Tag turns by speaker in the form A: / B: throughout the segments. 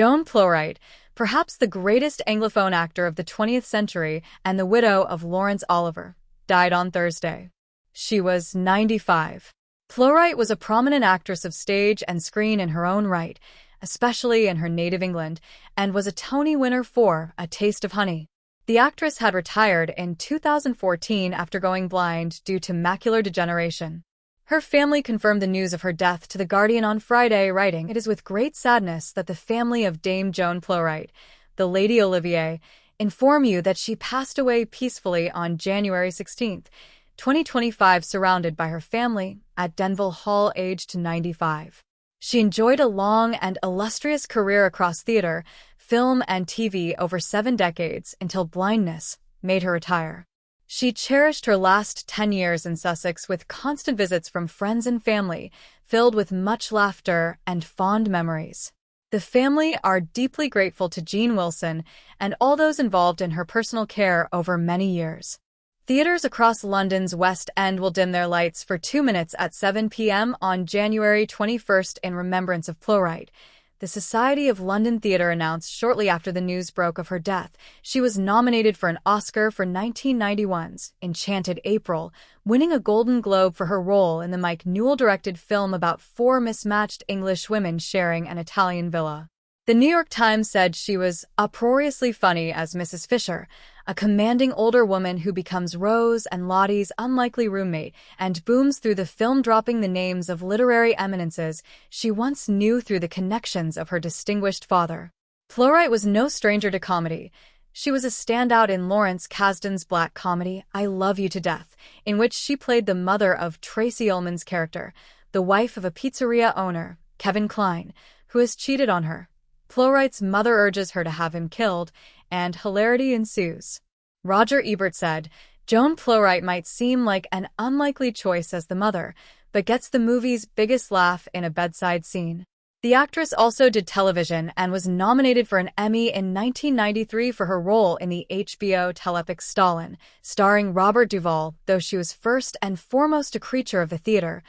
A: Joan Plowright, perhaps the greatest Anglophone actor of the 20th century and the widow of Laurence Olivier, died on Thursday. She was 95. Plowright was a prominent actress of stage and screen in her own right, especially in her native England, and was a Tony winner for A Taste of Honey. The actress had retired in 2014 after going blind due to macular degeneration. Her family confirmed the news of her death to The Guardian on Friday, writing, "It is with great sadness that the family of Dame Joan Plowright, the Lady Olivier, inform you that she passed away peacefully on January 16, 2025, surrounded by her family at Denville Hall, aged 95. She enjoyed a long and illustrious career across theater, film, and TV over 7 decades until blindness made her retire. She cherished her last 10 years in Sussex with constant visits from friends and family, filled with much laughter and fond memories. The family are deeply grateful to Jean Wilson and all those involved in her personal care over many years." Theatres across London's West End will dim their lights for 2 minutes at 7 p.m. on January 21 in remembrance of Plowright. The Society of London Theatre announced shortly after the news broke of her death. She was nominated for an Oscar for 1991's Enchanted April, winning a Golden Globe for her role in the Mike Newell-directed film about 4 mismatched English women sharing an Italian villa. The New York Times said she was uproariously funny as Mrs. Fisher, a commanding older woman who becomes Rose and Lottie's unlikely roommate and booms through the film, dropping the names of literary eminences she once knew through the connections of her distinguished father. Plowright was no stranger to comedy. She was a standout in Laurence Kasdan's black comedy I Love You to Death, in which she played the mother of Tracy Ullman's character, the wife of a pizzeria owner, Kevin Kline, who has cheated on her. Plowright's mother urges her to have him killed, and hilarity ensues. Roger Ebert said, "Joan Plowright might seem like an unlikely choice as the mother, but gets the movie's biggest laugh in a bedside scene." The actress also did television and was nominated for an Emmy in 1993 for her role in the HBO telepic Stalin, starring Robert Duvall. Though she was first and foremost a creature of the theater,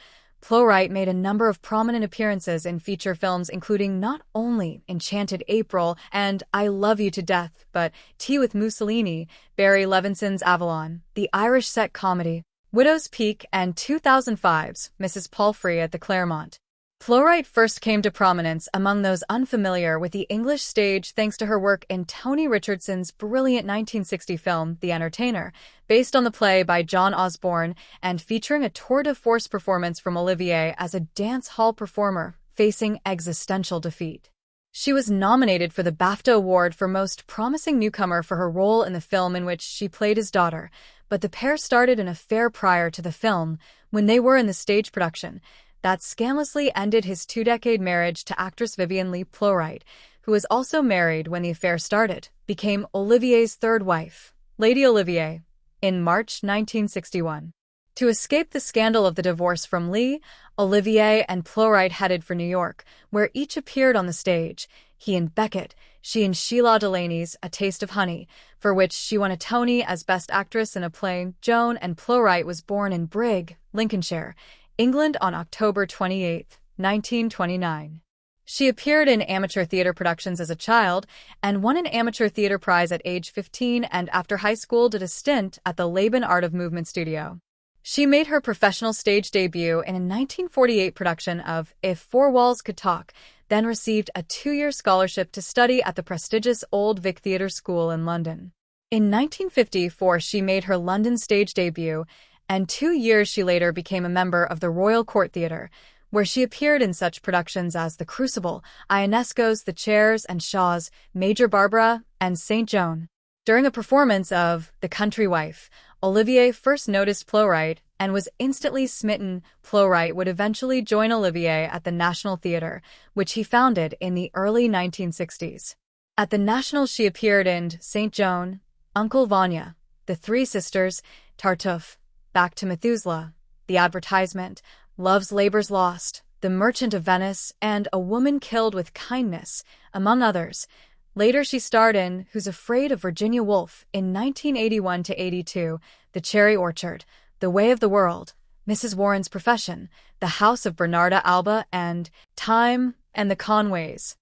A: Plowright made a number of prominent appearances in feature films, including not only Enchanted April and I Love You to Death, but Tea with Mussolini, Barry Levinson's Avalon, the Irish set comedy Widow's Peak, and 2005's Mrs. Palfrey at the Claremont. Plowright first came to prominence among those unfamiliar with the English stage thanks to her work in Tony Richardson's brilliant 1960 film The Entertainer, based on the play by John Osborne and featuring a tour de force performance from Olivier as a dance hall performer facing existential defeat. She was nominated for the BAFTA Award for Most Promising Newcomer for her role in the film in which she played his daughter, but the pair started an affair prior to the film when they were in the stage production that scandalously ended his 2-decade marriage to actress Vivian Leigh Plowright, who was also married when the affair started, became Olivier's third wife, Lady Olivier, in March 1961. To escape the scandal of the divorce from Leigh, Olivier and Plowright headed for New York, where each appeared on the stage, he in Beckett, she in Sheila Delaney's A Taste of Honey, for which she won a Tony as Best Actress in a Play. Joan and Plowright was born in Brigg, Lincolnshire, England on October 28, 1929. She appeared in amateur theater productions as a child and won an amateur theater prize at age 15, and after high school did a stint at the Laban Art of Movement studio. She made her professional stage debut in a 1948 production of If Four Walls Could Talk, then received a 2-year scholarship to study at the prestigious Old Vic Theatre School in London. In 1954 she made her London stage debut, and 2 years she later became a member of the Royal Court Theatre, where she appeared in such productions as The Crucible, Ionesco's The Chairs and Shaw's Major Barbara, and St. Joan. During a performance of The Country Wife, Olivier first noticed Plowright and was instantly smitten. Plowright would eventually join Olivier at the National Theatre, which he founded in the early 1960s. At the National she appeared in St. Joan, Uncle Vanya, The Three Sisters, Tartuffe, Back to Methuselah, The Advertisement, Love's Labour's Lost, The Merchant of Venice, and A Woman Killed with Kindness, among others. Later she starred in Who's Afraid of Virginia Woolf in 1981-82, The Cherry Orchard, The Way of the World, Mrs. Warren's Profession, The House of Bernarda Alba, and Time and the Conways.